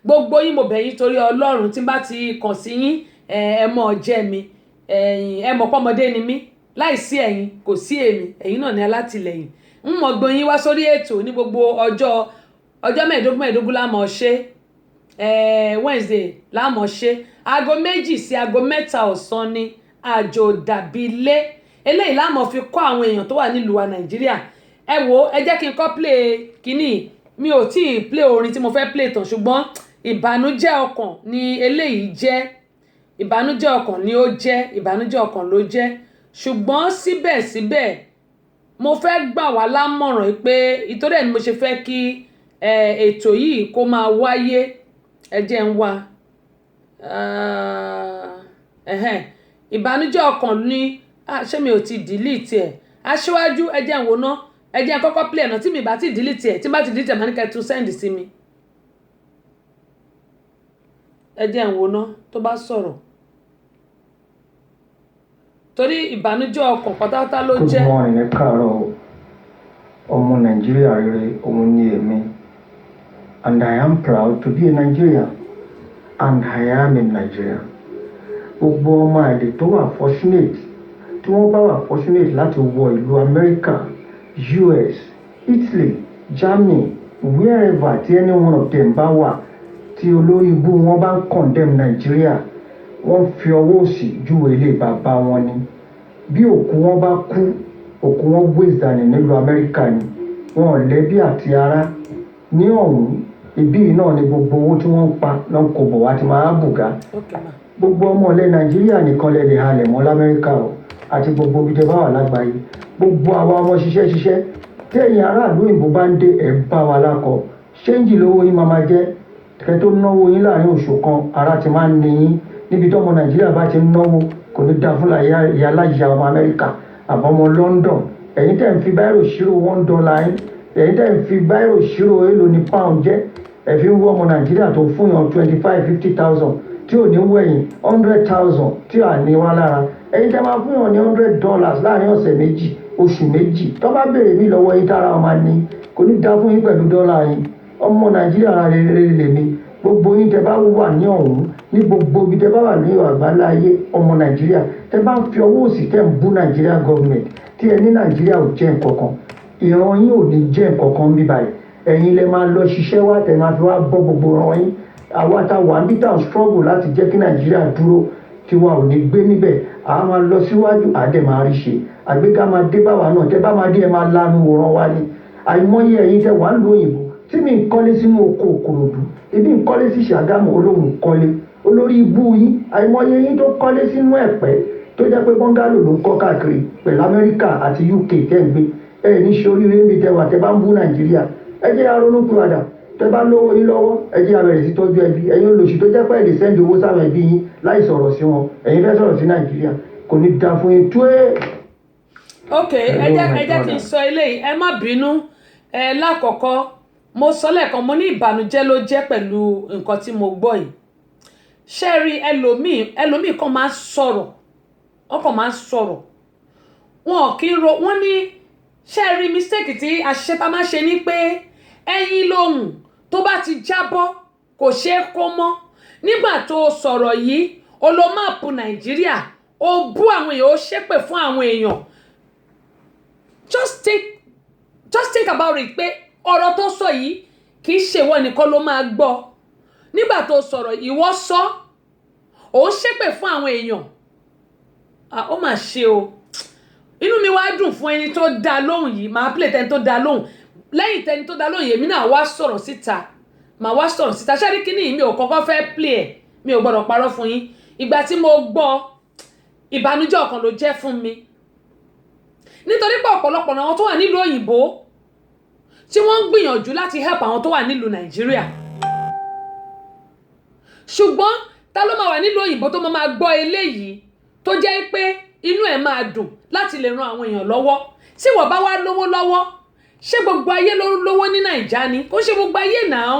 gbogbo yín mo bẹ̀ yín torí Ọlọ́run tí n bá ti kàn sí yín ẹ mọ̀ jẹ́ mi ẹ mọ̀ pọ́mọdé ni mí láìsí ẹ̀yin kò sí èmi ẹ̀yin náà ní alátìlẹyìn ń mọ̀ gbọ́n yín wá sórí ètò ní gbogbo ọjọ́ mẹ́ẹ̀ẹ́dógún láàmọ̀ ṣe Wednesday láàmọ̀ ṣe aago 2 sí aago 3 ọ̀sán ni àjò dàbí ilé eléyìí láàmọ̀ fi kọ́ àwọn èèyàn tó wà nílùú wa Nàìjíríà ẹ wo ẹ jẹ́ kí n kọ́ play kínní mi ò tí ì play orin tí mo fẹ́ play tán ṣùgbọ́n ìbànújẹ́ ọkàn ni eléyìí jẹ́ ìbànújẹ́ ọkàn ni ó jẹ́ ìbànújẹ́ ọkàn ló jẹ́ ṣùgbọ́n síbẹ̀síbẹ̀ mo fẹ́ gbà wá lámọ̀ràn pé ìtorí ẹ̀ ni mo ṣe fẹ́ kí ètò yìí kó máa wáyé ẹ jẹ́ ń wá ìbànújẹ́ ọkàn ni ṣé mi ò ti delete ẹ̀ aṣíwájú ẹ jẹ́ ń wo ná ẹ jẹ́ kọ́kọ́ play ẹ̀ náà tí mi bá ti delete ẹ̀ tí bá ti delete ẹ̀ máa ní kẹ́ tún send sí mi ẹ jẹ́ ń wo ná tó bá sọ̀rọ̀ torí ìbànújẹ́ ọkàn pátápátá ló jẹ́. Good morning, ẹ káàárọ̀ ọmọ Nàìjíríà rere òun ni èmi and I am proud to be a Nigerian and I am in Nigeria. Gbogbo ọmọ àlè tó wà fortunate tí wọ́n bá wà fortunate láti wọ ìlú America, US, Italy, Germany, wherever tí any one of them bá wà tí olórí ibú wọn bá ń condemn Nigeria wọ́n fi ọwọ́ òsì júwe ilé bàbá wọn ni bí òkú wọn bá kú òkú wọn waste dànù nílùú Amẹ́ríkà ni wọn ò lẹ́bí àti ará ní ọ̀hún ibí náà ni gbogbo owó tí wọ́n ń pa náà kò bọ̀ wá ti máa bùgá gbogbo ọmọ ilẹ̀ Nàìjíríà nìkan lè lè halẹ̀ mọ́ l'Amẹ́ríkà o àti gbogbo ibi tẹ́ bá wà lágbàáyé gbogbo àwa ọmọ ṣiṣẹ́ tẹ́yìn aráàlú òyìnbó bá ń dé ẹ̀ bá wa lákọ ṣéǹjì lówó yín máa jẹ́ kẹ́ tó náwó yín láàrin oṣù kan ara ti máa ń ní yín níbi tó ọmọ Nàìjíríà bá ti náwó kò ní dá fún ìyá aláìyá ọmọ Amẹ́ríkà àbọ̀mọ London ẹ̀yin tẹ́ ń fi báírò ṣírò $1 yín ẹ̀yin tẹ́ ń fi báírò ṣírò èlò ní pound jẹ́ ẹ̀ fi ń wọ́ ọmọ Nàìjíríà tó fún yàn 25,000-50,000 tí ò ní wẹ̀yìn 100,000 tí à ní wá lára ẹ̀yin tẹ́ máa fún yàn ní $100 láàrin ọ̀sẹ̀ méjì oṣù méjì tó bá béèrè mí lọ́wọ́ yín tára ọmọ ní kò ní dá fún yín pẹ̀lú dọ́là yín ọmọ Nàìjíríà ara rere lèmi gbogbo yín tẹ́ bá wà ní ọ̀hún ní gbogbo ibi tẹ́ bá wà ní àgbáláyé ọmọ Nàìjíríà tẹ́ bá ń fi ọwọ́ òsì tẹ́ ń bú Nàìjíríà gọ́ọ̀mẹ̀ntì tí ẹ ní Nàìjíríà ò jẹ́ nǹkankan ìran yín ò ní jẹ́ nǹkankan bí báyìí ẹ̀yin lẹ máa lọ ṣiṣẹ́ wá tẹ́ máa fi wá bọ́ gbogbo ìran yín àwa tá wà níbi tá struggle láti jẹ́ kí Nàìjíríà dúró tí wa ò ní gbé níbẹ̀ àá máa lọ síwájú àdẹ̀ máa rí ṣe àgbéga máa dé báwa náà tẹ́ bá máa dé ẹ máa lanu òran wa ni àìmọye ẹ̀yin tẹ́ wà ń lo òyìnbó tí mi ń kọ́lé sínú oko Òkòròdú ebi ń kọ́lé sí Ṣàgámù olóhùn kọ́lé olórí ibú yín àìmọye yín tó kọ́lé sínú Ẹ̀pẹ́ tó jẹ́ pé bọ́ngálò ló ń kọ́ káàkiri pẹ̀lú Amẹ́ríkà àti UK tẹ́ ń gbé ẹ̀ ní ṣoríire níbi tẹ́ wà tẹ́ bá ń bú Nàìjíríà ẹ jẹ́ aronúpìwàdà tẹ́ bá lówó yín lọ́wọ́ ẹ jẹ́ abẹ̀rẹ̀ sí tọ́jú ẹbí ẹ̀yin olóṣù tó jẹ́ pé lè sẹ́ndì owó sáwọn ẹbí yín láì sọ̀rọ̀ sí wọn ẹ̀yin fẹ́ sọ̀rọ̀ sí Nàìjíríà kò ní da fún yín tó ẹ̀. ok ẹ jẹ́ kí n sọ eléyìí ẹ má bínú lákọ̀ọ́kọ́ mo sọ lẹ́ẹ̀kan mo ní ìbànújẹ́ ló jẹ́ pẹ̀lú nǹkan tí mo gbọ́ yìí ṣé rí ẹlòmíì kan máa ń sọ̀rọ̀ ọkàn máa ń sọ̀rọ̀ wọn kì í ro wọ́n ní ṣé rí mistake tí àṣìṣe tá máa ṣe ni pé ẹyin lóhùn tó bá ti jábọ́ kò ṣeé kó mọ́ nígbà tó sọ̀rọ̀ yìí o lo máàpù Nàìjíríà o bú àwọn èèyàn o ṣépè fún àwọn èèyàn just think about it pé ọ̀rọ̀ tó sọ yìí kì í ṣe ìwọ nìkan ló máa gbọ́ nígbà tó sọ̀rọ̀ ìwọ sọ ò ń ṣépè fún àwọn èèyàn ó mà ṣe o inú mi wá dùn fún ẹni tó dá lóhùn yìí máa play tẹni tó dá lóhùn lẹ́yìn tẹni tó dá lóhùn yìí èmi náà wá sọ̀rọ̀ síta màá wá sọ̀rọ̀ síta ṣáàrí kíní mi ò kọ́kọ́ fẹ́ play ẹ̀ mi ò gbọ́dọ̀ parọ́ fún yín ìgbà tí mo gbọ́ ìbànújẹ́ ọkàn ló jẹ́ fún mi nítorí pé ọ̀pọ̀lọpọ̀ àwọn tó wà nílùú òyìnbó tí wọ́n ń gbìyànjú láti help àwọn tó wà nílùú Nàìjíríà ṣùgbọ́n ta ló máa wà nílùú òyìnbó tó máa gbọ́ eléyìí tó jẹ́ pé inú ẹ̀ máa dùn láti lè ran àwọn èèyàn lọ́wọ́ tí wọ́n bá wá lówó lọ́wọ́ ṣé gbogbo ayé ló lówó ní Nàìjà ni kó ṣe gbogbo ayé náà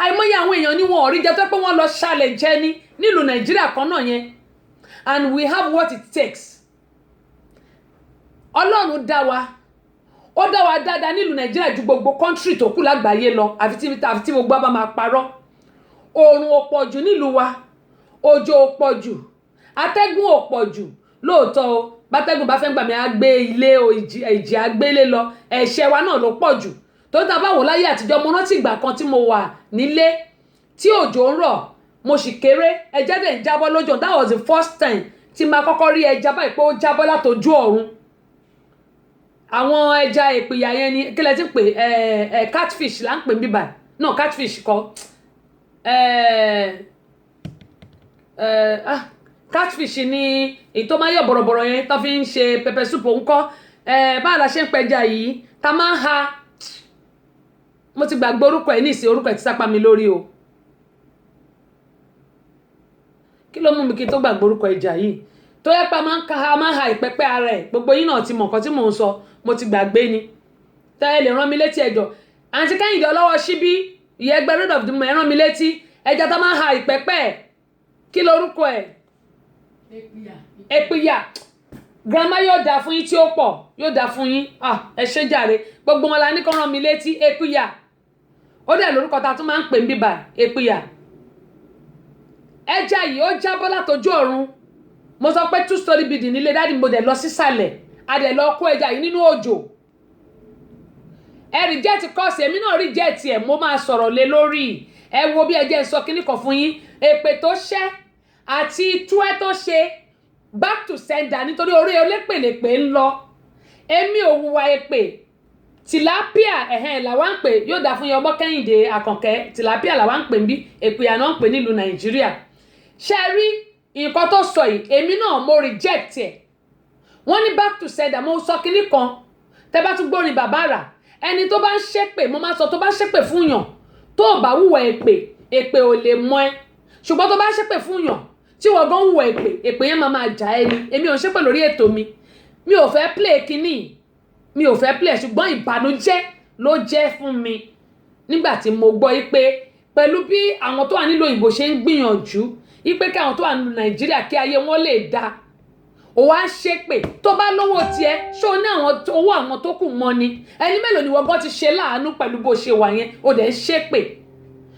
àìmọye àwọn èèyàn ni wọn ò rí jẹ tó pé wọ́n lọ ṣàlẹ̀ jẹ ní nílùú Nàìjíríà kan náà yẹn and we have what it takes Ọlọ́run dá wa ó dá wa dáadáa nílùú Nàìjíríà ju gbogbo kọ́ńtírì tó kù lágbàáyé lọ àfi tí gbogbo bá máa parọ́. Oòrùn ò pọ̀ jù nílùú wa, òjò ò pọ̀ jù, atẹ́gùn ò pọ̀ jù. Lóòótọ́ o, bátẹ́gùn bá fẹ́ gbà mí á gbé ilé o, ìjì àgbélé lọ, ẹ̀ṣẹ̀ wa náà ló pọ̀ jù. Tó tá bá wò láyé àtijọ́, mo rántí ìgbà kan tí mo wà nílé tí òjò ń rọ̀, mo sì kéré, ẹja dẹ̀ ń jábọ́ lójò. That was the first time tí máa kọ́kọ́ rí ẹja báyìí pé ó jábọ́ látojú ọ̀run. Àwọn ẹja ìpìyà yẹn ni kí lẹ ti ń pè catfish là ń pè bíbà. No, catfish kọ́. Catfish ni èyí tó máa yọ bọ̀rọ̀bọ̀rọ̀ yẹn tó fi ń ṣe pepper soup ńkọ́. Báwo la ṣe ń pẹja yìí ta máa ń ha. Mo ti gbàgbé orúkọ ẹ̀ nísìnyí, orúkọ ẹ̀ ti sápá mi lórí o. Kí ló mú mi kí n tó gbàgbé orúkọ ẹja yìí tó yẹ pé a máa ń ha ìpẹ́pẹ́ ara ẹ̀. Gbogbo yín náà ti mọ̀ nǹkan tí mò ń sọ, mo ti gbàgbé ni. Tẹ́ ẹ lè rán mi létí ẹjọ́. Àǹtí Kẹ́hìndé ọlọ́wọ́ síbí ìyẹn ẹgbẹ́ red of the moon, ẹ rán mi létí ẹja tá máa ń ha ìpẹ́pẹ́ ẹ̀. Kí lorúkọ ẹ̀? Èpìyà. Grandma yóò dá fún yín tí ó pọ̀, yóò dá fún yín. Ẹ ṣé jàre, gbogbo wọn la ní kó rán mi létí èpìyà. Ó dẹ̀ lórúkọ ta tún máa ń pè ń bíbà èpìyà. Ẹja yìí ó jábọ́ látojú ọ̀run. Mo sọ pé 2-story building nílé dáàdì mo dẹ̀ lọ sísàlẹ̀, a dẹ̀ lọ kó ẹja yìí nínú òjò. Ẹ reject course, èmi náà reject ẹ̀, mo máa sọ̀rọ̀ lé lórí. Ẹ wo bí ẹjẹ́ ń sọ kíní kan fún yín. Èpè tó ṣẹ́ àti túẹ́ tó ṣe back to sender nítorí orí olépèlépè ń lọ. Èmi ò hùwà èpè. Tilapia làwa ń pè, yóò dá fún yín ọmọ Kẹ́hìndé Àkànkẹ́. Tilapia làwa ń pè ń bí, èpìyà náà ń pè nílùú Nàìjíríà. Ṣé rí nǹkan tó sọ yìí, èmi náà mo reject ẹ̀. Wọ́n ní back to sender, mo sọ kíní kan. Tẹ́ bá tún gbórin bàbá rà, ẹni tó bá ń ṣépè, mo máa sọ tó bá ṣépè fún yàn, tó bá hùwà èpè ò lè mọ ẹ. Ṣùgbọ́n tó bá ṣépè fún yàn, tí wọ́n gan hùwà èpè yẹn máa jà ẹni. Èmi ò ṣépè lórí ètò mi. Mi ò fẹ́ play kíní. Mi ò fẹ́ play, ṣùgbọ́n ìbànújẹ́ ló jẹ́ fún mi nígbà tí mo gbọ́ pé pẹ̀lú bí àwọn tó wà nílùú òyìnbó ṣe ń gbìyànjú pé kí àwọn tó wà nílùú Nàìjíríà kí ayé wọn lè dáa. Ó wá ṣépè tó bá lówó tiẹ̀, ṣó ní owó àwọn tó kù mọ́ ni. Ẹni mélòó ni wọ́n gan ti ṣe láàánú pẹ̀lú bó ṣe wà yẹn, ó dẹ̀ ń ṣépè.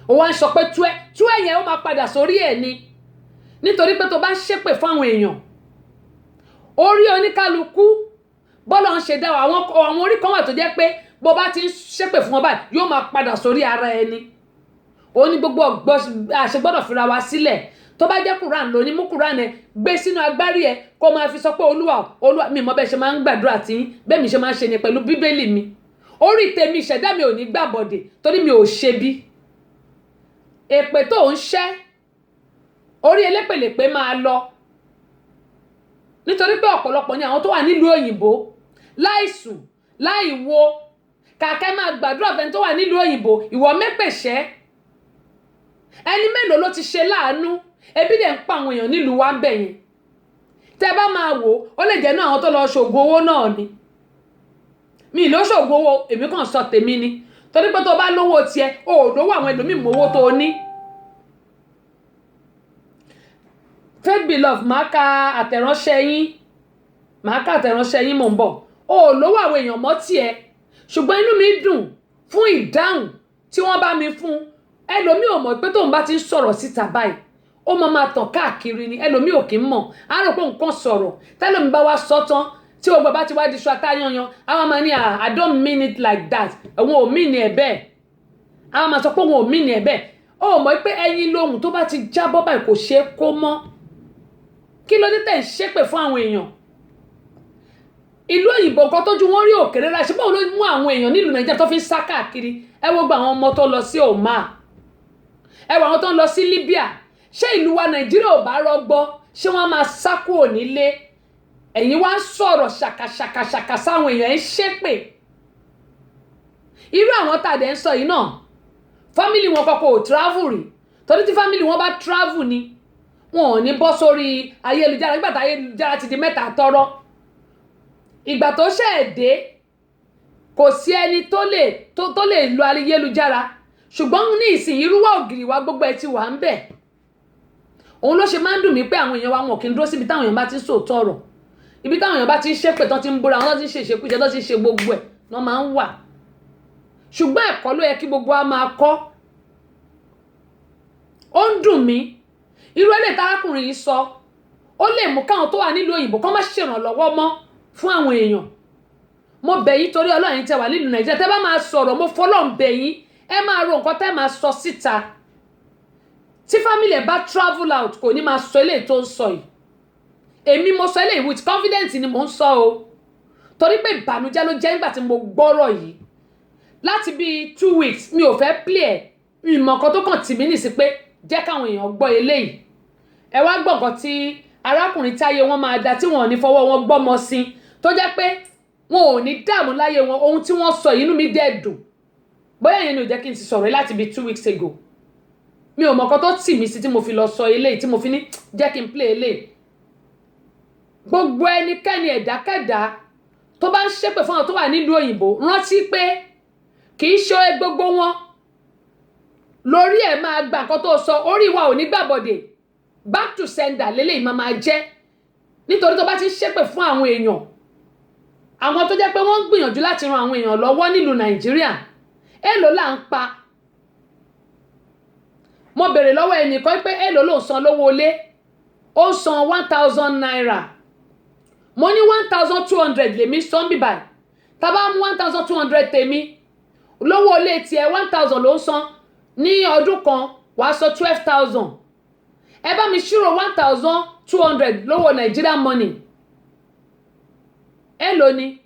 Ó wá ń sọ pé túẹ́ yẹn ó máa padà sórí ẹ̀ ni. Nítorí pé tó bá ṣépè fún àwọn èèyàn, orí oníkálukú bọ́lá ń ṣe dá àwọn orí kan wà tó jẹ́ pé bó bá ti ń ṣépè fún wọn báyìí yóò máa padà sórí ara ẹni. Ó ní gbogbo àṣegbọ́dọ̀ fira wa sílẹ̀. Tó bá jẹ́ Quran ló ní, mú Quran ẹ gbé sínú agbárí ẹ kó máa fi sọ pé olúwa mi mọ̀ bẹ́ẹ̀ ṣe máa ń gbàdúrà tí bẹ́ẹ̀ mi ṣe máa ń ṣe ni pẹ̀lú bíbélì mi. Orí tèmi ìṣẹ̀dá mi ò ní gbàbọ̀dè torí mi ò ṣe bí. Èpè tó ń ṣẹ́ orí elépèlépè máa lọ. Nítorí pé ọ̀pọ̀lọpọ̀ ni àwọn tó wà nílùú òyìnbó láìsùn láìwo kàkẹ́ máa gbàdúrà fẹ́ni tó wà nílùú òyìnbó, ìwọ mẹ́pẹ̀ṣẹ́. Ẹni mélòó ló ti ṣe láàánú, ebi dẹ̀ ń pa àwọn èèyàn nílùú wa ń bẹ̀ yẹn. Tẹ́ bá máa wò ó lè jẹ́ náà àwọn tó lọ ṣògùn owó náà ni. Mi ló ṣògùn owó, èmi kàn sọ tèmi ni. Torí pé tó bá lówó tiẹ̀, o ò lówó àwọn ẹlòmíì mọ owó tó o ní. Faith Beloved, máa ka àtẹ̀ránṣẹ́ yín mò ń bọ̀. O ò lówó àwọn èèyàn mọ́ tiẹ̀. Ṣùgbọ́n inú mi dùn fún ìdáhùn tí wọ́n bá mi fún. Ẹlòmíì ò mọ̀ pé tóun bá ti ń sọ̀rọ̀ síta báyìí, ó máa tàn káàkiri ni. Ẹlòmíì ò kì í mọ̀, á rò pé nǹkan sọ̀rọ̀. Tẹ́lòmíì bá wá sọ tán tí o bá ti wá di iṣu atáyanyan, àwọn máa ní I don't mean it like that. Òun ò mean ẹ̀ bẹ́ẹ̀. Àwọn máa sọ pé òun ò mean ẹ̀ bẹ́ẹ̀. Ó mọ̀ pé ẹyin lóhùn tó bá ti jábọ́ báyìí kò ṣeé kó mọ́. Kí ló dé tẹ̀ ń ṣépè fún àwọn èèyàn? Ìlú òyìnbó nǹkan tójú wọn rí òkèrè rà, ṣé báwo ló mú àwọn èèyàn nílùú Nàìjíríà tó fi ń sá káàkiri? Ẹ wo gba àwọn ọmọ tó lọ sí Oman, ẹ wo àwọn tó ń lọ sí Libya. Ṣé ìlú wa Nàìjíríà ò bá rọgbọ? Ṣé wọ́n máa sá kúrò nílé? Ẹ̀yin wá ń sọ̀rọ̀ ṣàkàṣàkàṣàkà sáwọn èèyàn ń ṣépè. Irú àwọn tàdé ń sọ yìí náà, fámìlì wọn kọ́kọ́ ò travel rí. Torí tí fámìlì wọn bá travel ni, wọn ò ní bọ́ sórí ayélujára nígbà tí ayélujára ti di mẹ́ta tọ́rọ́. Ìgbà tó ṣẹ̀ dé kò sí ẹni tó lè lo ayélujára, ṣùgbọ́n ní ìsìn irúwà ògiri wa gbogbo ẹ ti wà ń bẹ̀. Òun ló ṣe máa ń dùn mí pé àwọn èèyàn wa wọn kì í dúró síbi táwọn èèyàn bá ti ń sòótọ́ ọ̀rọ̀, ibi táwọn èèyàn bá ti ń ṣépè tán ti ń búra wọn, tán ti ń ṣe ìṣekúṣe, tán ti ń ṣe gbogbo ẹ̀, wọ́n máa ń wà ṣùgbọ́n ẹ̀kọ́ ló yẹ kí gbogbo wa máa kọ́. Ó ń dùn mí irú ẹlẹ́ tarákùnrin yìí sọ ó lè mú káwọn tó wà nílùú òyìnbó kán má ṣèrànlọ́wọ́ mọ́ fún àwọn èèyàn. Mo bẹ̀ yín torí Ọlọ́run tẹ́ wà nílùú Nàìjíríà tẹ́ bá máa sọ̀rọ̀ mo fọlọ́run bẹ̀ yín ẹ máa ro nǹkan tẹ́ máa sọ síta. Tí family ẹ̀ bá travel out kò ní máa sọ eléyìí tó ń sọ yìí. Èmi mo sọ eléyìí with confidence ni mò ń sọ o torí pé ìbànújẹ́ ló jẹ́ nígbà tí mo gbọ́rọ̀ yìí láti bí 2 weeks mi ò fẹ́ play ẹ̀ ìmọ̀ kan tó kàn tì mí nìsí pé jẹ́ káwọn èèyàn gbọ́ eléyìí. Ẹ wá gbọ́ nǹkan tí arákùnrin táyé wọn máa da tí wọn ò ní fọwọ́ wọn gbọ́mọ sí tó jẹ́ pé wọn ò ní dààmú láyé wọn ohun tí wọ́n sọ inú mi dẹ̀ dùn. Bóyá yẹn ni ò jẹ́ kí n ti sọ̀rọ̀ láti bí 2 weeks ago. Mi ò mọ̀ nǹkan tó tì mí sí tí mo fi lọ sọ eléyìí tí mo fi ní jẹ́ kí n play eléyìí. Gbogbo ẹnikẹ́ni ẹ̀dákẹ́dá tó bá ń ṣépè fún àwọn tó wà nílùú òyìnbó rántí pé kì í ṣe gbogbo wọn lórí ẹ̀ máa gbà nǹkan tó sọ orí wa ò ní gbàbọ̀dè back to sender lélẹ́yìí máa jẹ́ nítorí tó bá ti ń ṣépè fún àwọn èèyàn àwọn tó jẹ́ pé wọ́n ń gbìyànjú láti ran àwọn èèyàn lọ́wọ́ nílùú Nàìjíríà èló là ń pa. Mo bèrè lọ́wọ́ ẹnìkan pé èló ló ń san lówó ilé ó san 1,000 naira mo ní 1,200 lèmi san bí báyìí tá bá mú 1,200 tèmi lówó ilé tiẹ̀ 1,000 ló ń san ní ọdún kan wàá sọ 12,000 ẹ bá mi ṣírò 1,200 lówó Nigerian money èló ni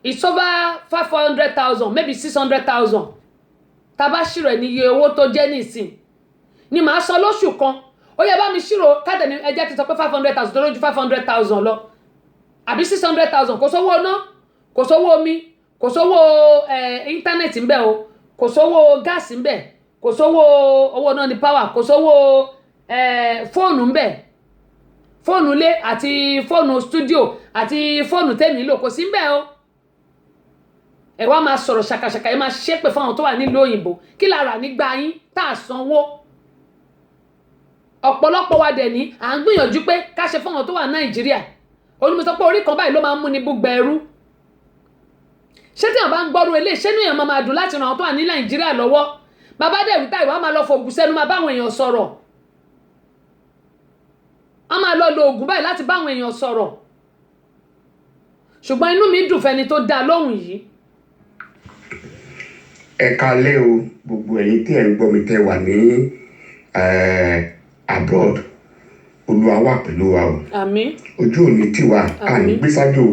it's over 500,000 maybe 600,000 tá bá ṣírò ẹ̀ ní iye owó tó jẹ́ nísìn ni màá san lóṣù kan ó yẹ bá mi ṣírò káàdì ní ẹjẹ́ ti sọ pé 500,000 tó lójú 500,000 lọ àbí 600,000 kò sówó ná kò sówó omi kò sówó íńtánẹ́ẹ̀tì ń bẹ o kò sówó gáàsì ń bẹ kò sówó owó náà ní power kò sówó fóònù ń bẹ fóònù ilé àti fóònù studio àti fóònù tèmi lò kò sí ń bẹ o. Ẹ wá máa sọ̀rọ̀ ṣàkàṣàkà ẹ máa ṣépè fún àwọn tó wà nílùú òyìnbó kí la rà nígbà yín tá a sanwó. Ọ̀pọ̀lọpọ̀ wa dẹ̀ ní à ń gbìyànjú pé ká ṣe fún àwọn tó wà Nàìjíríà onímọ̀ sọ pé orí kan báyìí ló máa ń mú ní búgbẹ ẹrú. Ṣé tí àwọn bá ń gbọ́rú ilé ṣé ní èèyàn máa dùn láti ràn àwọn tó wà ní Nàìjíríà lọ́wọ́ bàbá dẹ̀ wíta ìwà máa lọ fògùn sẹ́nu máa báwọn èèyàn sọ̀rọ̀ wọ́n máa lọ lo ògùn báyìí láti báwọn èèyàn sọ̀rọ̀ ṣùgbọ́n inú mi dùn fẹ́ni tó dá lóhùn yìí. Ẹ káalẹ́ o gbogbo ẹ̀yin tí ẹ ń gbọ́ mi tẹ́ wà ní abroad Olúwa wà pẹ̀lú wa o. Àmín. Ojú òní tiwa àní gbésájò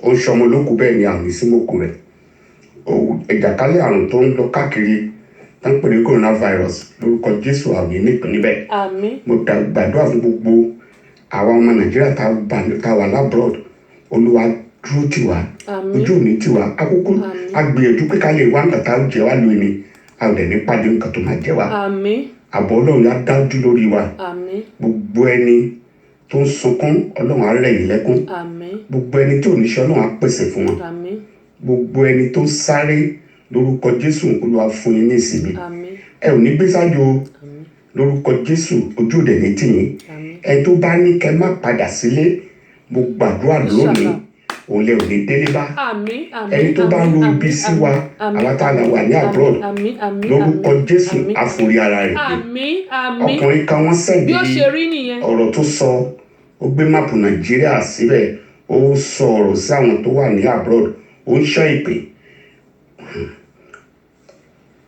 ó ń ṣọmọ olókùn bẹ́ẹ̀ ni àmì símòkù rẹ̀. Ìjàkálẹ̀ àrùn tó ń lọ káàkiri tó ń pè ní coronavirus lórúkọ Jésù àmì nípìn níbẹ̀. Àmín. Mo gbàdúrà fún gbogbo àwa ọmọ Nàìjíríà tá wà lábroad Olúwa dúró tiwa ojú òní tiwa akókó agbìyànjú pé ká lè wá nǹkan tá a jẹ wá lóyún ni a ò dẹ̀ ní pàdé nǹkan tó máa jẹ wá. Àmín. Àbọ̀ Ọlọ́run á dájú lórí wa. Àmín. Gbogbo ẹni tó ń sunkún Ọlọ́run á rẹ̀ yín lẹ́kún. Àmín. Gbogbo ẹni tí ò ní ṣe Ọlọ́run á pèsè fún wọn. Àmín. Gbogbo ẹni tó ń sáré lórúkọ Jésù Olúwa fún yín ní ìsinmi. Àmín. Ẹ ò ní gbé sájò lórúkọ Jésù ojú òde ní tìyín. Ẹ tó bá ní kẹ́ má padà sílé mo gbàdúrà lónìí òun lè ò ní délé bá. Àmín. Àmín. Ẹni tó bá ro ibi sí wa àwọn tá a là wà ní abroad lórúkọ Jésù àforí ara rẹ̀ gbé. Àmín. Àmín. Ọkùnrin kan wọ́n sẹ́ndì bí ó ṣe rí nìyẹn. ọ̀rọ̀ tó sọ ó gbé máàpù Nàìjíríà síbẹ̀ ó sọ ọ̀rọ̀ sí àwọn tó wà ní abroad ó ń ṣọ́ ìpè.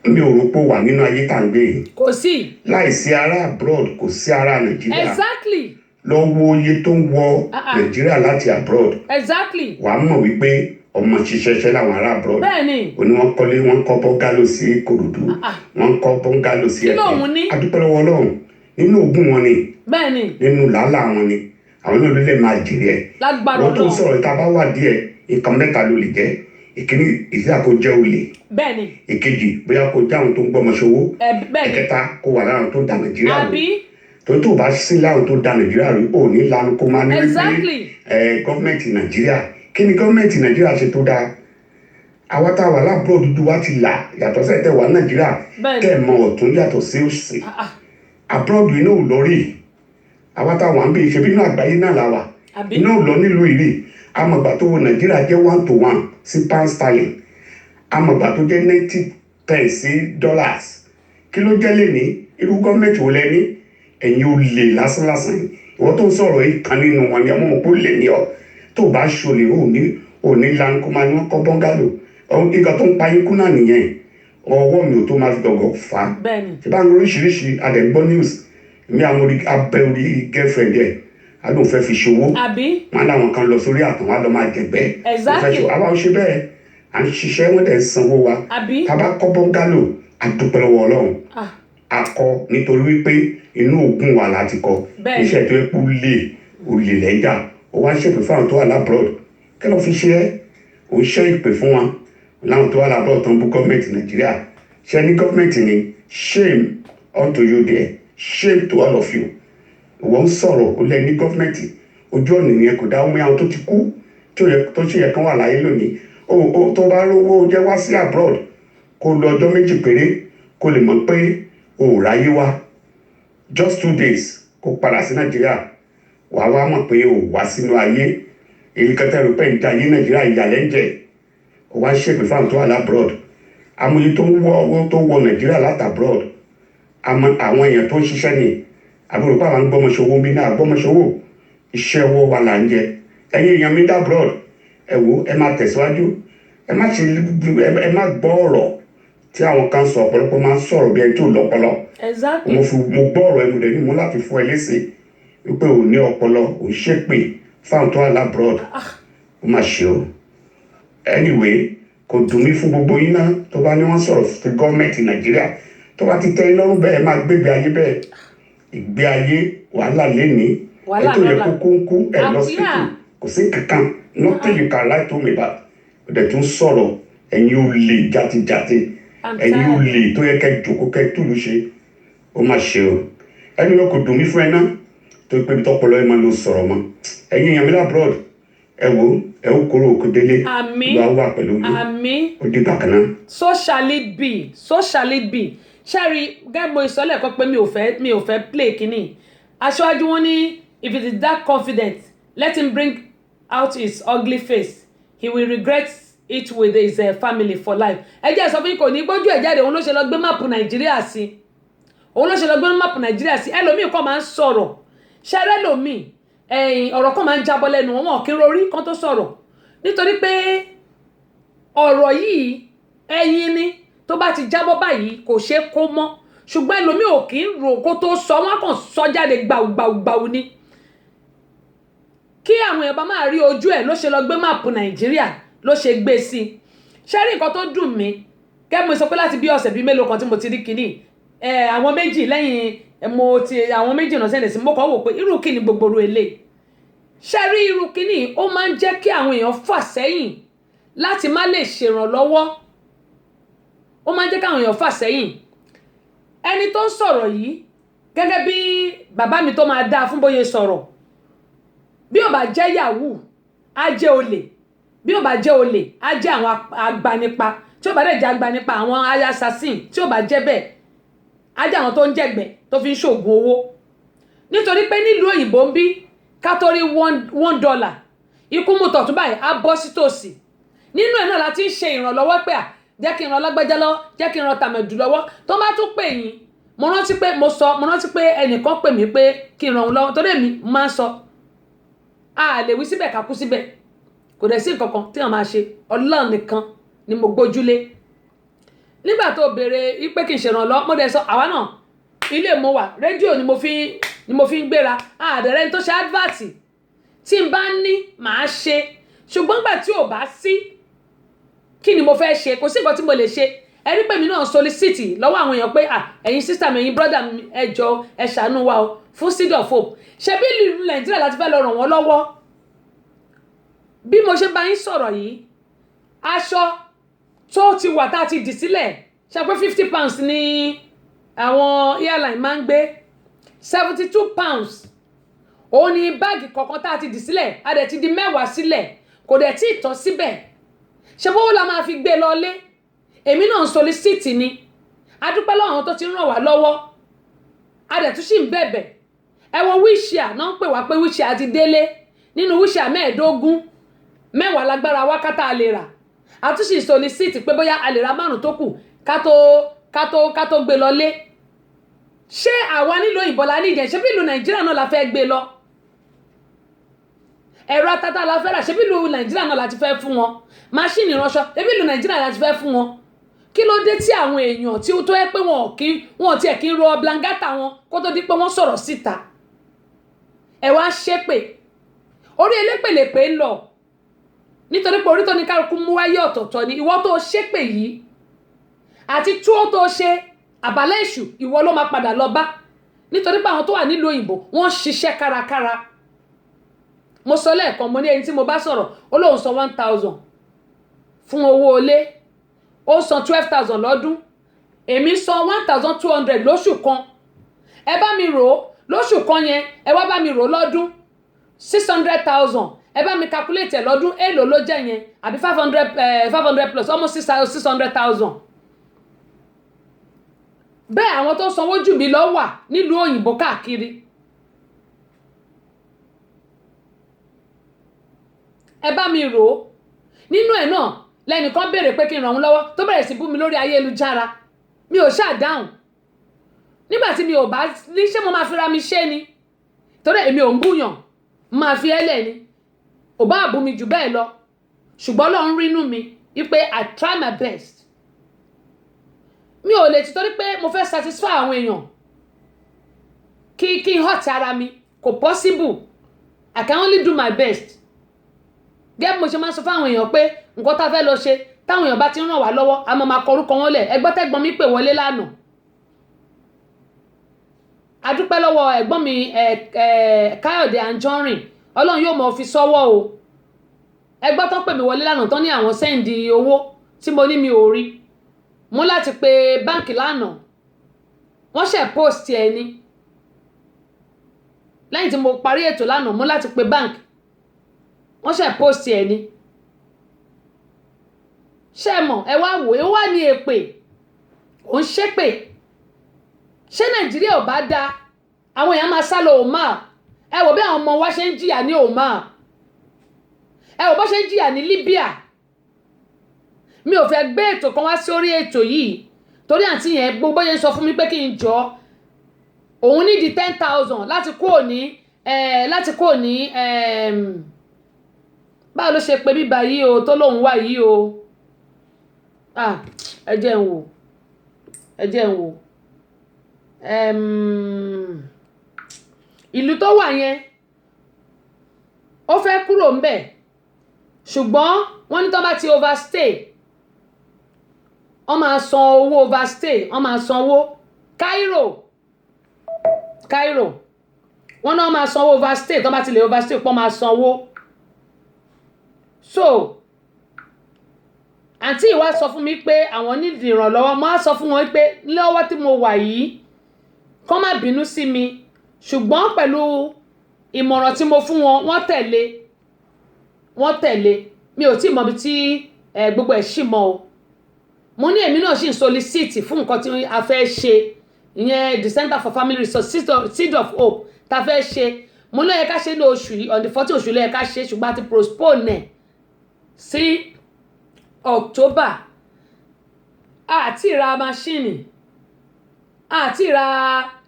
Mi ò rò pé ó wà nínú ayé tá à ń gbé yìí. Kò sí. Láìsí ará abroad kò sí ará Nàìjíríà. Exactly. Lọ wo iye tó ń wọ Nàìjíríà láti abroad. Exactly. Wàá mọ̀ wípé ọmọ ṣiṣẹ́ṣẹ́ làwọn ará abroad. Bẹ́ẹ̀ni. Òní wọ́n kọ́lé wọ́n kọ́ bọ́ngálò sí Ìkòròdú wọ́n kọ́ bọ́ngálò sí Kí lóhun ní? Adúpẹ́ lọ́wọ́ Ọlọ́run nínú ogún wọn ni Bẹ́ẹ̀ni. nínú làálàá wọn ni àwọn náà ló lè máa jèrè ẹ̀. Lágbára wọ́n tó Ọlọ́run. sọ̀rọ̀ ìta bá wà díẹ̀ nǹkan mẹ́ta ló lè jẹ́ ìkíní ìsílẹ̀ kó jẹ́ olè Bẹ́ẹ̀ni. ìkejì bóyá kó jẹ́ àwọn tó ń gbọ́mọ ṣòwò Bẹ́ẹ̀ni. ẹ̀kẹta kó wà lára àwọn tó da Nàìjíríà rú Àbí. tó bá sí láwọn tó da Nàìjíríà rú ò ní lanu kó máa ní Exactly. gọ́ọ̀mẹ̀ntì Nàìjíríà kí ni gọ́ọ̀mẹ̀ntì Nàìjíríà ṣe tó dáa àwa tá a wà lábúrò dúdú wa ti là yàtọ̀ sẹ́ẹ̀ tẹ̀ wá Nàìjíríà Bẹ́ẹ̀ni. tẹ̀ mọ ọ̀tún yàtọ̀ sí òsì abroad iná ò lọ rí àwa tá a wà ń bí ìṣẹ́bí inú àgbáyé náà la wà Àbí. iná ò lọ nílùú ìrí amọ̀gbà tó wọ nàìjíríà jẹ́ 1:1 sí pound sterling, amọ̀gbà tó jẹ́ 90 sí dollars. Kí ló jẹ́ lè ní irú gọ́ọ̀mẹ̀ntì wo lẹ ní? Ẹ̀yin ò lè lásánlásán yìí. Ìwọ́n tó ń sọ̀rọ̀ yìí kan nínú wọn ni ọmọ òpó lè ní ọ tó bá ṣolè ò ní lanu kó máa ní wọn kọ́ bọ́ngálò. Nǹkan tó ń pa yín kú náà nìyẹn. Ọwọ́ mi ò tó máa fi gọ̀gọ̀ fà á. Ṣé bá ń lo oríṣiríṣi adẹ̀gbọ́ news mi àwọn abẹ́ orí girlfriend ẹ̀ a lóun fẹ́ fi ṣòwò. Wọ́n láwọn kan lọ sórí àtàn wa lọ máa jẹ̀gbẹ́. Àwa ò ṣe bẹ́ẹ̀ à ń ṣiṣẹ́ wọ́n dẹ̀ ń sanwó wa. Tá a bá kọ́ bọ́ngálò a dúpẹ́ lọ́wọ́ Ọlọ́run. A kọ́ nítorí wípé inú ògùn wà láti kọ́. Iṣẹ́ tó yẹ kó olè lẹ́jà ó wá ṣèpè fáwọn tó wà lábroad. Kí ló fi ṣe é? Ó ṣe ìpè fún wọn láwọn tó wà lábroad tó ń bú gọ́ọ̀mẹ̀ntì Nàìjíríà. Ṣé ní gọ́ọ̀mẹ̀ntì ni shame unto you there, shame to all of you. Wọ́n sọ̀rọ̀ ó lẹ́ ní gọ́ọ̀mẹ̀ntì ojú ọ̀nà ìyẹn kò dá omi àwọn tó ti kú tó ṣe yẹ kán wà láyé lónìí. Tó bá rówó jẹ́ wá sí abroad kó lọ ọjọ́ méjì péré kó lè mọ̀ pé o ò ráyé wá just 2 days kó padà sí Nàìjíríà wàá wá mọ̀ pé o wá sínú ayé èyí kan tẹ́rù pé ìjà ayé Nàìjíríà ìyàlẹ́ ń jẹ o wá ṣèpè fáwọn tó wà lábroad. Amòye tó wọ Nàìjíríà látabroad àwọn èèyàn tó ń ṣiṣẹ́ ni àbúrò pàwọn ń gbọ́mọṣòwò bí náà gbọ́mọṣòwò iṣẹ́ ọwọ́ wa là ń jẹ. Ẹ̀yin èèyàn mi dábroad ẹ wò ẹ máa tẹ̀síwájú ẹ má gbọ́ ọ̀rọ̀ tí àwọn kan sọ ọ̀pọ̀lọpọ̀ máa ń sọ̀rọ̀ bí ẹni tó lọ́pọlọ. Mo gbọ́ ọ̀rọ̀ ẹnu rẹ̀ ni mo láti fún ẹ léṣe wípé ò ní ọpọlọ ò ń ṣépè fáwọn tó wà lábroad ó má ṣe o. Anyway kò dùn mí fún gbogbo yín náà tó bá ní wọ́n sọ̀rọ̀ fún gọ́ọ̀mẹ̀ntì Nàìjíríà tó bá ti tẹ́ ẹ lọ́rùn bẹ́ẹ̀ máa gbégbé ayé bẹ́ẹ̀ ìgbé ayé wàhálà lénìí ètò yẹ kó ń kú ẹ lọ sí kò sí kankan nothing you can lie to me about ọ̀dẹ̀ tó ń sọ̀rọ̀ ẹ̀yin ò lè jàtijàti ẹ̀yin ò lè tó yẹ kẹ́ jòkó kẹ́ túlù ṣe ó má ṣe o. Ẹni wọn kò dùn mí fún ẹ náà tó pé bí tọpọlọ ẹ máa lọ sọ̀rọ̀ mọ́ ẹ̀yin èèyàn mi lábroad ẹ wo ẹ ó kóró òkú délé ìgbà wà pẹ̀lú yín ó dé bákan náà. So shall it be, so shall it be. Ṣẹ́rí gẹ́gẹ́ mo ìsọ̀lẹ̀ kan pé mi ò fẹ́ play kínní aṣáájú wọn ní if it is that confident let him bring out his ugly face he will regret it with his family for life. Ẹ jẹ́ sọ fún yín kò ní gbójú ẹ̀ jáde òun ló ṣe lọ gbé máàpù Nàìjíríà sí ẹlòmíì kan máa ń sọ̀rọ̀ ṣẹ́rẹ́ ẹlòmíì ọ̀rọ̀ kan máa ń jábọ́ lẹ́nu wọn kí n rorí kan tó sọ̀rọ̀ nítorí pé ọ̀rọ̀ yìí ẹyin ni tó bá ti jábọ́ báyìí kò ṣe kó mọ́ ṣùgbọ́n ẹlòmíì ò kí ń rò kó tó sọ wọn kàn sọ jáde gbàù ni kí àwọn èèyàn bá máa rí ojú ẹ̀ ló ṣe lọ gbé máàpù Nàìjíríà ló ṣe gbé sí i. Ṣẹ́rí nǹkan tó dùn mí kẹ́ mo sọ pé láti bí ọ̀sẹ̀ bíi mélòó kan tí mo ti rí kinní àwọn méjì lẹ́yìn àwọn méjì náà sẹ́yìn sí mo kàn wò pé irú kíni gbogbo ru eléyìí. Ṣẹ́rí irú kíní ó máa ń jẹ́ kí àwọn èèyàn fà sẹ́yìn láti má lè ṣèrànlọ́wọ́ ó máa ń jẹ́ kí àwọn èèyàn fà sẹ́yìn. Ẹni tó ń sọ̀rọ̀ yìí gẹ́gẹ́ bí bàbá mi tó máa dáa fún bóyá sọ̀rọ̀ bí ó bá jẹ́ yahoo á jẹ́ olè bí ó bá jẹ́ olè á jẹ́ àwọn agbanipa tí ó bá dẹ̀ jẹ́ agbanipa àwọn assassin tí ó bá jẹ́ bẹ́ẹ̀ á jẹ́ àwọn tó ń jẹ̀gbẹ́ tó fi ń ṣògùn owó nítorí pé nílùú òyìnbó ń bí ká tó rí $1 ikú mú tọ̀tún báyìí á bọ́ sí tòsí nínú ẹ̀ náà la ti ń ṣe ìrànlọ́wọ́ pé jẹ́ kí n ran lágbájá lọ́wọ́ jẹ́ kí n ran tàmẹ̀dù lọ́wọ́ tó bá tún pè yín mo rántí pé ẹnìkan pè mí pé kí n ràn òun lọ́wọ́ torí èmi máa ń sọ a lè wí síbẹ̀ ká kú síbẹ̀ kò dẹ̀ sí nǹkan kan tí wọ́n máa ṣe Ọlọ́run nìkan ni mo gbójúlé nígbà tó béèrè pé kí n ṣèrànlọ́ mo dẹ̀ sọ àwa náà ilé mo wà rédíò ni mo fi ń gbéra àdẹ̀rẹ́ ní tó ṣe advert tí n bá ní màá ṣe ṣùgbọ́n nígbà tí ò bá sí kí ni mo fẹ́ ṣe kò sí nǹkan tí mo lè ṣe ẹni pé mi náà solicit lọ́wọ́ àwọn èèyàn pé ẹ̀yin sister mi ẹ̀yin brother mi ẹ jọ̀ọ́ ẹ ṣàánú wa o fún Seed of Hope ṣe bí ìlú Nàìjíríà láti fẹ́ lọ ràn wọ́n lọ́wọ́ bí mo ṣe bá yín sọ̀rọ̀ yìí aṣọ tó ti wà tá a ti dì sílẹ̀ ṣe pé £50 ni àwọn airline máa ń gbé £72 òun ni báàgì kọ̀ọ̀kan tá a ti dì sílẹ̀ a dẹ̀ ti di 10 sílẹ̀ kò dẹ̀ tí ì tán síbẹ̀ ṣe bówó la máa fi gbé lọlé èmi náà ń solicit ni adúpẹ́ lọ́wọ́ àwọn tó ti ń ràn wá lọ́wọ́ a dẹ̀ tún sì ń bẹ̀bẹ̀ ẹ wo wíṣíà náà ń pè wá pé wíṣíà ti délé nínú wíṣíà 15 10 lágbára wákàtà a lè rà àtúnṣe solicit pé bóyá a lè ra 5 tó kù ká tó gbé lọ lé ṣé àwa nílò òyìnbó la níjẹ ṣé bí ìlú Nàìjíríà náà la fẹ́ gbé lọ ẹ̀rọ atata la fẹ́ rà ṣé bí ìlú Nàìjíríà náà la ti fẹ́ fún wọn máṣíìnì ránṣọ ṣé bí ìlú Nàìjíríà la ti fẹ́ fún wọn kí ló dé tí àwọn èèyàn tí ó tó yẹ pé wọn tiẹ̀ kí ń ro blangata wọn kó tó di pé wọ́n sọ̀rọ̀ síta ẹ wá ṣépè orí elépèlépè ń lọ nítorí pé orí tó ní kálukú mú wáyé ọ̀tọ̀ọ̀tọ̀ ni ìwọ tó ṣépè yìí àti tí ó tó ṣe àbálẹ̀ èṣù ìwọ ló máa padà lọ bá nítorí pé àwọn tó wà nílùú òyìnbó wọ́n ṣiṣẹ́ kárakára mo sọ lẹ́ẹ̀kan mo ní ẹni tí mo bá sọ̀rọ̀ ó lóun san 1,000 fún owó ilé ó san 12,000 lọ́dún èmi san 1,200 lóṣù kan ẹ bá mi rò ó lóṣù kan yẹn ẹ wá bá mi rò ó lọ́dún 600,000 ẹ bá mi calculate ẹ lọ́dún èlò ló jẹ́ yẹn àbí 500 plus almost 600,000 bẹ́ẹ̀ àwọn tó sanwó jù mí lọ wà nílùú òyìnbó káàkiri ẹ bá mi rò ó nínú ẹ̀ náà lẹ́nìkan béèrè pé kí n ràn wọ́n lọ́wọ́ tó bẹ̀rẹ̀ sí bú mi lórí ayélujára mi ò ṣàdáhùn nígbà tí mi ò bá ní ṣé mo máa fi ra mi ṣe ni torí èmi ò ń búyàn máa fi ẹ́lẹ̀ ni ò bá bú mi jù bẹ́ẹ̀ lọ ṣùgbọ́n Ọlọ́run rínú mi wípé I try my best mi ò lè ti torí pé mo fẹ́ satisfy àwọn èèyàn kí n hurt ara mi kò possible I can only do my best gẹ́gẹ́ mo ṣe máa ń sọ fún àwọn èèyàn pé nǹkan tá a fẹ́ lọ ṣe táwọn èèyàn bá ti ń ràn wá lọ́wọ́ a máa kọ orúkọ wọn lẹ̀ ẹgbọ́n tẹ́gbọ́n mi pè wọlé lánàá a dúpẹ́ lọ́wọ́ ẹ̀gbọ́n mi Káyọ̀dé Anjọ́rìn Ọlọ́run yóò mọ̀ fi sọ́wọ́ o ẹgbọ́n tán pè mí wọlé lánàá tán ní àwọn sẹ́ǹdì owó tí mo ní mi ò rí mo láti pe báǹkì lánàá wọ́n ṣe post ẹ̀ ní lẹ́yìn tí mo parí ètò lánàá mo láti pe báǹkì wọ́n ṣe post ẹ̀ ní ṣé mọ̀ ẹ wá wò ó wà ní èpè ò ń ṣépè ṣé Nàìjíríà ò bá dáa àwọn èèyàn máa sá lọ Oman ẹ wò bí àwọn ọmọ wa ṣe ń jìyà ní Oman ẹ wò bó ṣe ń jìyà ní Libya mi ò fẹ́ gbé ètò kan wá sórí ètò yìí torí àǹtí yẹn gbogbo yẹn sọ fún mi pé kí n jọ òun ní di 10,000 láti kúrò ní báwo ló ṣe pé bíbá yìí o tó lóun wà yìí o ẹ jẹ́ ń wò ìlú tó wà yẹn ó fẹ́ kúrò ńbẹ̀ ṣùgbọ́n wọ́n ní tó bá ti overstay wọ́n máa san owó overstay wọ́n máa san owó Cairo wọ́n náà máa san owó overstay tó bá ti lè overstay pọ́n máa san owó so àǹtí ìwá sọ fún mi pé àwọn nídìí ìrànlọ́wọ́ mo á sọ fún wọn pé lọ́wọ́ tí mo wà yìí kọ́ má bínú sí mi ṣùgbọ́n pẹ̀lú ìmọ̀ràn tí mo fún wọn wọ́n tẹ̀lé mi ò tí ì mọ̀ bí tí gbogbo ẹ̀ ṣì mọ́ o mo ní èmi náà sì ń solicit fún nǹkan tí a fẹ́ ṣe ìyẹn the Center for Family Resource Seed of Hope tá a fẹ́ ṣe mo ló yẹ ká ṣe ní oṣù yìí on the 40 oṣù ló yẹ ká ṣe ṣùgbọ́n a ti postpone ẹ̀ sí October àti ra maṣíìnì àti ra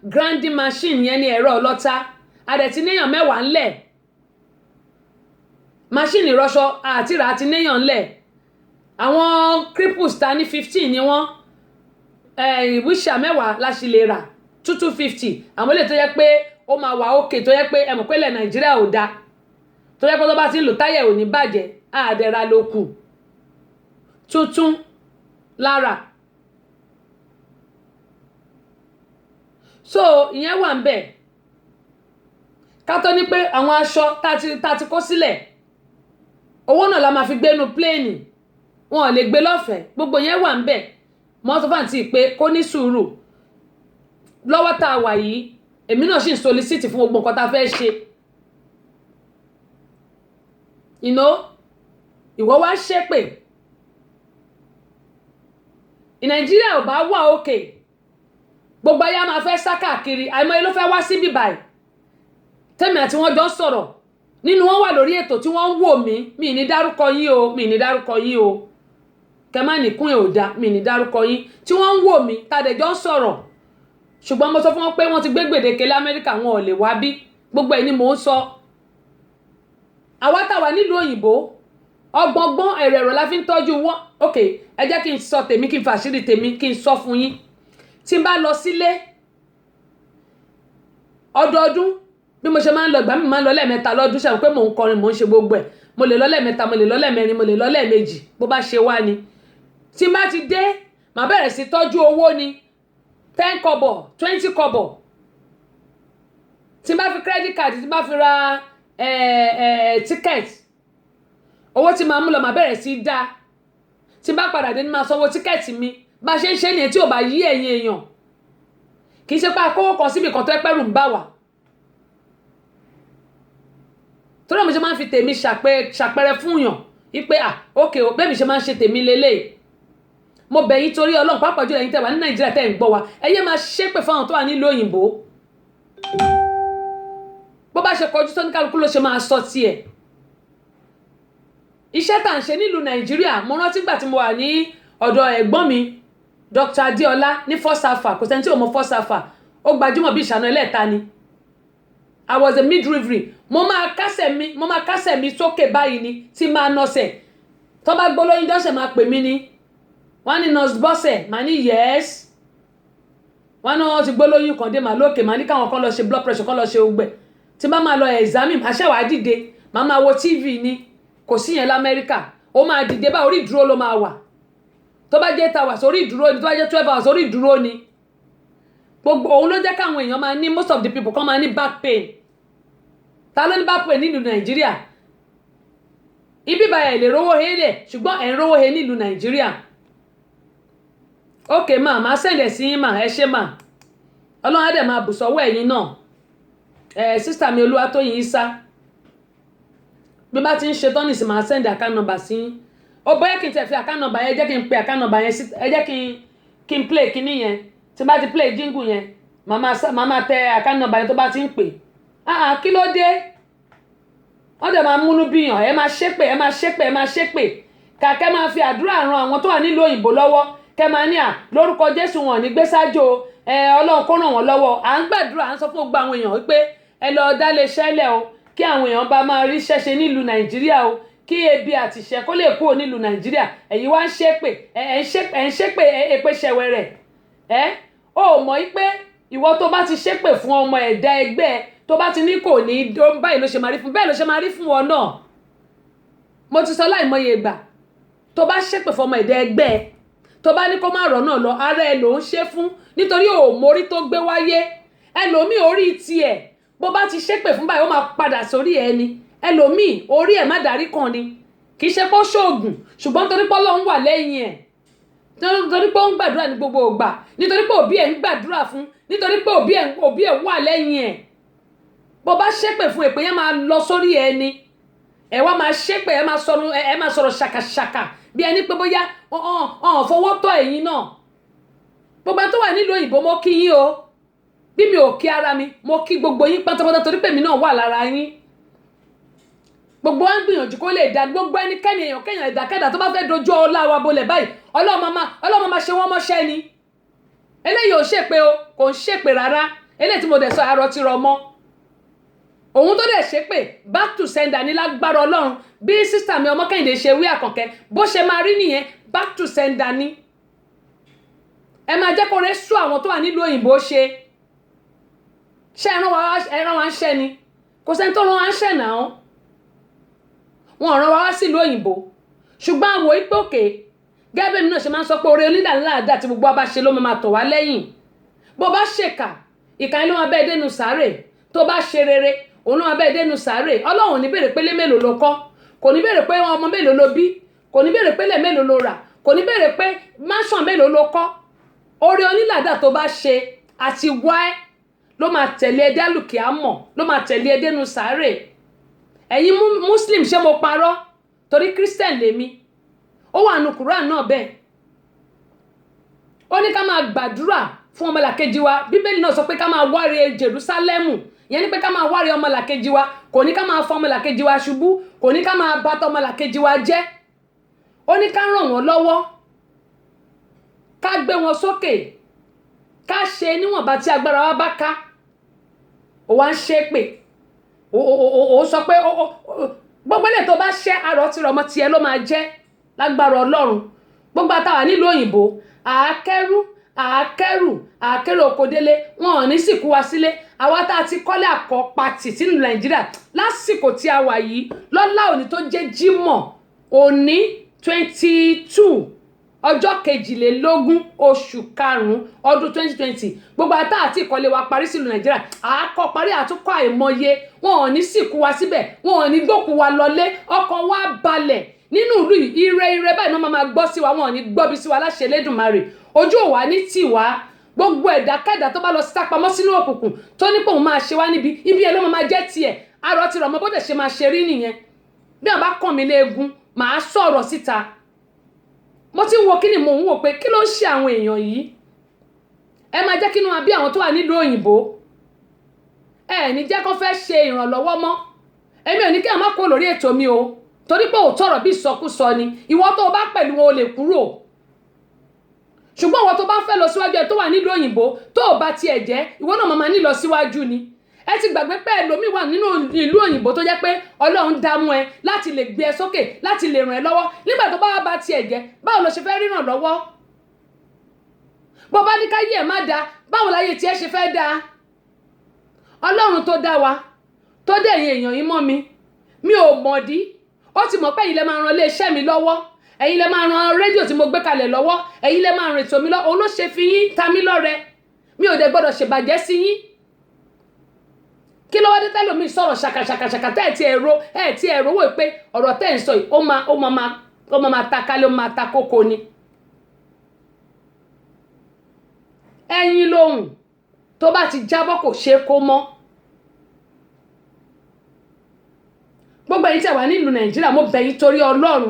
grinding machine yẹn ní ẹ̀rọ ọlọ́ta adẹ̀tí néèyàn 10 ńlẹ̀ maṣíìnì rọṣọ àti ra àti néèyàn ńlẹ̀ àwọn cripples ta ní 15 ni wọ́n wíṣà 10 la ṣì lè rà 250 àwọn ilé tó yẹ pé ó máa wà ókè tó yẹ pé ẹ mọ̀ pé ilẹ̀ Nàìjíríà ò dáa tó yẹ pé tó bá ti ń lò táyà ò ní bàjẹ́ àdẹ̀ra ló kù tuntun lára so ìyẹn wà ń bẹ̀ ká tó ní pé àwọn aṣọ tá ti kó sílẹ̀ owó náà la máa fi gbénu pléènì wọn ò lè gbé lọ́fẹ̀ẹ́ gbogbo yẹn wà ń bẹ̀ mọ́tòfáǹtì pé kó ní sùúrù lọ́wọ́ tá a wà yìí èmi náà sì ń solicit fún gbogbo nǹkan tá a fẹ́ ṣe ìwọ wá ṣépè Nàìjíríà ò bá wà òkè gbogbo ayé máa fẹ́ sá káàkiri àìmọye ló fẹ́ wá síbí báyìí tẹ́mi àti wọ́n jọ sọ̀rọ̀ nínú wọn wà lórí ètò tí wọ́n ń wò mí mi ní dárúkọ yín o mi ní dárúkọ yín o kẹ má nìkún ẹ̀ ò dá mi ní dárúkọ yín tí wọ́n ń wò mí tàdẹ̀jọ́ ń sọ̀rọ̀ ṣùgbọ́n mo sọ fún wọn pé wọ́n ti gbé gbèdéke lamẹ́ríkà wọn ò lè wá bí gbogbo ẹ̀ ni mò ń sọ àwa táwa nílùú òyìnbó ọgbọ̀ngbọ́n ẹ̀rọ la fi ń tọ́jú wọn ok ẹ jẹ́ kí n sọ tèmi kí n fàṣírí tèmi kí n sọ fún yín tí n bá lọ sílé ọdọọdún bí mo ṣe máa ń lọ ìgbà mi máa ń lọ lẹ́ẹ̀mẹ́ta lọ́dún ṣe pé mò ń kọrin mò ń ṣe gbogbo ẹ̀ mo lè lọ lẹ́ẹ̀mẹ́ta mo lè lọ lẹ́ẹ̀mẹ́rin mo lè lọ lẹ́ẹ̀mejì bó bá ṣe wá ni tí n bá ti dé màá bẹ̀rẹ̀ sí tọ́jú owó ni 10 kọ́bọ̀ 20 kọ́bọ̀ tí n bá fi credit card tí n bá fi ra ticket owó tí màá mú lọ màá bẹ̀rẹ̀ sí dá tí n bá padà dé ní máa sanwó tíkẹ́ẹ̀tì mi bá ṣe ń ṣe nìyẹn tí ò bá yí ẹ̀yin èèyàn kì í ṣe pé akówó kan síbi kan tó ẹ pẹ́rù ń bà wá torí àwọn ṣe máa ń fi tèmi ṣàpẹrẹ fún yàn wípé ókè o bẹ́ẹ̀ mi ṣe máa ń ṣe tèmi lélẹ̀ mo bẹ̀ yín torí Ọlọ́run pàápàá jùlọ ẹ̀yin tẹ́ wà ní Nàìjíríà tẹ́ ń gbọ́ wa ẹ yé máa ṣépè fáwọn tó wà nílùú òyìnbó bó bá ṣe kọjú sọ́ní kálukú ló ṣe máa sọ tiẹ̀ iṣẹ́ tá à ń ṣe nílùú Nàìjíríà mo rántí gbà tí mo wà ní ọ̀dọ̀ ẹ̀gbọ́n mi Dr. Adéọlá ní fọ́sàfà kò sẹ́ni tí ò mọ fọ́sàfà ó gbajúmọ̀ bí ìṣànà ẹlẹ́ta ni I was a midwifery mo máa kásẹ̀ mi sókè báyìí ni tí máa nọ́sẹ̀ tó bá gbọ́ lóyún dọ́sẹ̀ máa pè mí ni wọ́n ní nurse bọ́sẹ̀ máa ní yes wọ́n náà wọ́n ti gbọ́ lóyún kan dé màá lókè máa ní káwọn kan lọ ṣe blood pressure kan lọ ṣe ogbẹ̀ tí bá máa lọ examine máa ṣẹ̀wá dìde máa wo TV ni kò sí yẹn l'Amẹ́ríkà ó máa dìde bá orí ìdúró ló máa wà tó bá jẹ́ 8 hours orí ìdúró ni tó bá jẹ́ 12 hours orí ìdúró ni gbogbo òun ló jẹ́ káwọn èèyàn máa ní most of the people kan máa ní back pain ta ló ní back pain nílùú Nàìjíríà ibi báyà ẹ̀ lè rówó he lẹ̀ ṣùgbọ́n ẹ̀ ń rówó he nílùú Nàìjíríà ok máa sẹ̀ǹdẹ̀ sí yín ẹ ṣé Ọlọ́run á dẹ̀ máa bù sọ́wọ́ ẹ̀yin náà sísítà mi Olúwatóyìn Ìsá bí bá ti ń ṣe tọ́nì sí máa sẹ́ndì account number sí ó bóyá kí n tẹ̀ fi account number yẹn jẹ́ kí n pe account number yẹn sí ẹ jẹ́ kí n play kíní yẹn tí bá ti play jingle yẹn màmá tẹ account number yẹn tó bá ti ń pè kí ló dé wọ́n dẹ̀ máa múnú bíyàn ẹ máa ṣépè kàkẹ́ máa fi àdúrà ran àwọn tó wà nílùú òyìnbó lọ́wọ́ kẹ́ máa ní lórúkọ Jésù wọn ní gbé sájò Ọlọ́run kó ràn wọ́n lọ́wọ́ à ń gbàdúrà à ń sọ fún gbogbo àwọn èèyàn wípé ẹ lọ dá lè ṣẹlẹ̀ o kí àwọn èèyàn bá máa rí ṣẹ́ṣe nílùú Nàìjíríà o kí ebi àti ìṣẹ́ kó lè kúrò nílùú Nàìjíríà ẹ̀yin wá ń ṣépè ẹ̀ ń ṣépè èpè ṣẹ̀wẹ̀rẹ̀ ó mọ̀ pé ìwọ tó bá ti ṣépè fún ọmọ ẹ̀dá ẹgbẹ́ tó bá ti ní kò ní báyìí ló ṣe máa rí fún bẹ́ẹ̀ ló ṣe máa rí fún ọ náà mo ti sọ láìmọye ìgbà tó bá ṣépè fún ọmọ ẹ̀dá ẹgbẹ́ tó bá ní kó má rọ̀ náà lọ ara ẹ ló ń ṣe fún nítorí ò mórí tó gbé wáyé ẹlòmíì orí tiẹ̀ bó bá ti ṣépè fún báyìí ó máa padà sórí ẹni ẹlòmíì orí ẹ̀ má darí kan ni kì í ṣe pé ó ṣoògùn ṣùgbọ́n torí pé Ọlọ́run wà lẹ́yìn ẹ̀ nítorí pé ó ń gbàdúrà ní gbogbo ìgbà nítorí pé òbí ẹ̀ ń gbàdúrà fún nítorí pé òbí ẹ̀ wà lẹ́yìn ẹ̀ bó bá ṣépè fún èpè yẹn máa lọ sórí ẹni ẹ wá máa ṣépè ẹ máa sọ̀rọ̀ ṣàkàṣàkà bí ẹni pé bóyá ọ̀hún fọwọ́ tọ́ ẹ̀yin náà gbogbo ẹni tó wà nílùú òyìnbó mo kí yín o bí mi ò kí ara mi mo kí gbogbo yín pátápátá torí pé mi náà wà lára yín gbogbo wa ń gbìyànjú kó lè dá gbogbo ẹnikẹ́ni èèyàn kéèyàn ìdákẹ́dà tó bá fẹ́ dojú ọlá wa bolẹ̀ báyìí Ọlọ́run máa ṣe wọ́n mọ́ṣẹ́ ni eléyìí ò ṣèpè o kò ń ṣèpè rárá eléyìí tí mo dẹ̀ sọ àárọ̀ ti rọ mọ́ òun tó dẹ̀ ṣépè back to sender ní lágbára Ọlọ́run bí sísítà mi Ọmọkẹ́hìndé ṣe wí Àkànkẹ́ bó ṣe máa rí nìyẹn back to sender ní ẹ máa jẹ́ kó rẹ́ sú àwọn tó wà nílùú òyìnbó ṣe ẹran wa ń ṣẹ́ ni kò sẹ́ni tó rán wa ń ṣẹ́ náà wọn ò rán wa wá sílùú òyìnbó ṣùgbọ́n àwọ̀ ipò òkè gẹ́gẹ́ mi náà ṣe máa ń sọ pé oore onílànláàdá tí gbogbo ọba ṣe ló máa tọ̀ wá lẹ́yìn bó bá ṣèkà ìkà ló máa bẹ́ẹ̀ dénú sàárè tó bá ṣe rere òun ló máa bẹ́ẹ̀ dénú sàárè Ọlọ́run ní béèrè pélé mélòó ló kọ́ kò ní béèrè pé ọmọ mélòó ló bí kò ní béèrè pélé mélòó ló rà kò ní béèrè pé mansion mélòó ló kọ́ oore onílànláàdá tó bá ṣe àti wá ẹ́ ló máa tẹ̀lé ẹ dálùkì àmọ̀ ló máa tẹ̀lé ẹ dénú sàárè ẹ̀yin muslim ṣé mo parọ́ torí christian lèmi ó wà nù Quran náà bẹ́ẹ̀ ó ní ká máa gbàdúrà fún ọmọlàkejì wa. Bíbélì náà sọ pé ká máa wáre Jerúsálẹ́mù, ìyẹn ni pé ká máa wáre ọmọlàkejì wa, kò ní ká máa fọ ọmọlàkejì wa ṣubú, kò ní ká máa bà ọmọlàkejì wa jẹ́. Ó ní ká ràn wọ́n lọ́wọ́, ká gbé wọn sókè, ká ṣe níwọ̀nba tí agbára wa bá ká. Ó wá ń ṣépè, ó sọ pé gbogbo ilé tó bá ṣẹ́ arọ tí ọmọ tiẹ̀ ló máa jẹ́ lágbára Ọlọ́run. Gbogbo àtàwà nílùú òyìnbó àákẹ́rù òkòdélé, wọn ò ní sìnkú wa sílé. Àwa tá a ti kọ́lé àkọ́pàtì sínú Nàìjíríà lásìkò tí a wà yìí lọ́lá òní tó jẹ́ Jímọ̀ òní 22 ọjọ́ 22 oṣù karùn-ún ọdún 2020, gbogbo àtà àti ìkọ́lé wa parí sílùú Nàìjíríà àákọ́ parí àtúkọ́ àìmọye, wọn ò ní sìnkú wa síbẹ̀, wọn ò ní gbókù wa lọlé, ọkàn wa balẹ̀ nínú ìlú ire báyìí náà máa gbọ́ sí wa, wọn ò ní gbọ́bi sí wa láṣẹ Elédùmarè. Ojú ò wá ní tì wá. Gbogbo ẹ̀dákẹ́dà tó bá lọ sápamọ́ sínú òkùnkùn tó ní pé òun máa ṣe wá níbi ibi ẹ̀ ló máa jẹ́ tiẹ̀. Arọ ti rọ̀ mọ́ bóde ṣe máa ṣe rí nìyẹn. Bí a bá kàn mí léegun màá sọ̀rọ̀ síta. Mo ti ń wo kíni mò ń wò pé kí ló ń ṣe àwọn èèyàn yìí. Ẹ máa jẹ́ kínú wa bí àwọn tó wà nílùú òyìnbó. Ẹ ní jẹ́ kó fẹ́ ṣe ìrànlọ́wọ́ mọ́. Èmi ò ní kí a má kó lórí ètò mi o, torí pé òótọ́ ọ̀rọ̀ bí ìsọkúsọ ni. Ìwọ tó bá pẹ̀lú wọn o lè kúrò. Ṣùgbọ́n ìwọ tó bá fẹ́ lọ síwájú ẹ tó wà nílùú òyìnbó tó bá tiẹ̀ jẹ́ ìwọ náà máa ní lọ síwájú ni. Ẹ ti gbàgbé pé ẹlòmíì wà nínú ìlú òyìnbó tó jẹ́ pé Ọlọ́run dá mú ẹ láti lè gbé ẹ sókè, láti lè ràn ẹ́ lọ́wọ́. Nígbà tó bá tiẹ̀ jẹ́ báwo lo ṣe fẹ́ ríràn lọ́wọ́? Bó bá ní káyé ẹ̀ má dáa, báwo láyé tiẹ̀ ṣe fẹ́ dáa? Ọlọ́run tó dá wa, tó dé ẹ̀yin èèyàn yìí mọ́ mi ò mọ̀dí. Ó ti mọ̀ pé ẹ̀yin lẹ máa ran iléeṣẹ́ mi lọ́wọ́, ẹ̀yin lẹ máa ran rédíò tí mo gbé kalẹ̀ lọ́wọ́, ẹ̀yin lẹ máa rìn ètò mi lọ́wọ́. Òun ló ṣe fi yín ta mí lọ́rẹ. Mi ò dẹ̀ gbọ́dọ̀ ṣèbàjẹ́ sí yín. Kí ló wá dé tẹ́lòmíì sọ̀rọ̀ ṣàkàṣàkàṣàkà tẹ́ ẹ̀ tí ẹ̀rọ wò pé ọ̀rọ̀ tẹ́ ń sọ yìí ó máa ta kálẹ̀, ó máa ta kókó ni. Ẹ̀yin lóhùn tó bá ti jábọ́ kò ṣe kó mọ́. Gbogbo ẹ̀yin tẹ́ wà nílùú Nàìjíríà mo bẹ̀ yín torí Ọlọ́run.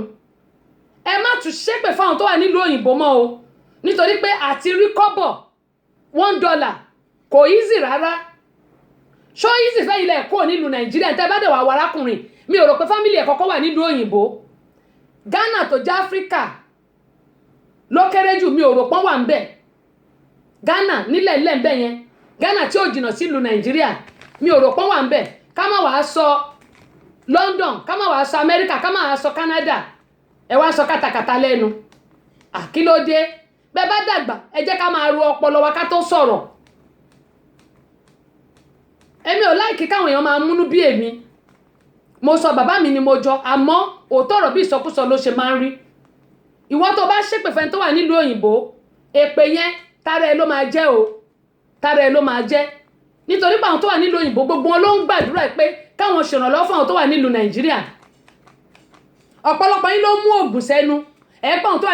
Ẹ má tún ṣépè fáwọn tó wà nílùú òyìnbó mọ́ o, nítorí pé àti rí kọ́bọ̀ $1 kò easy rárá. Ṣó easy fẹ́ ilẹ̀ kó nílùú Nàìjíríà tẹ́ bá dẹ̀ wà wàrákùnrin. Mi ò rò pé fámìlì ẹ̀ kọ́kọ́ wà nílùú òyìnbó. Ghana tó jẹ́ Áfíríkà ló kéré jù, mi ò rò pọ́n wà ń bẹ̀. Ghana nílẹ̀ ilẹ̀ ń bẹ̀ yẹn, Ghana tí ò jìnnà sílùú Nàìjíríà, mi ò rò pọ́n wà ń bẹ̀. Ká má wàá sọ London, ká má wàá sọ Amẹ́ríkà, ká má wàá sọ Canada. Ẹ wá sọ kátàkátà lẹ́nu. Kí ló dé? Bẹ́ bá dàgbà ẹ jẹ́ ká máa ro ọpọlọ wa ká tó sọ̀rọ̀. Èmi ò láìkí káwọn èèyàn máa múnú bí èmi. Mo sọ bàbá mi ni mo jọ, àmọ́ òótọ́ ọ̀rọ̀ bí ìsọkúsọ ló ṣe máa ń rí. Ìwọ tó bá ṣépè fẹ́ni tó wà nílùú òyìnbó, èpè yẹn tara ẹ ló máa jẹ́ o, tara ẹ ló máa jẹ́. Nítorí pé àwọn tó wà nílùú òyìnbó gbogbo wọn ló ń gbàdúrà pé káwọn ṣèrànlọ́wọ́ fún àwọn tó wà nílùú Nàìjíríà. Ọ̀pọ̀lọpọ̀ yín ló mú ògùn sẹ́nu. Ẹ pé àwọn tó wà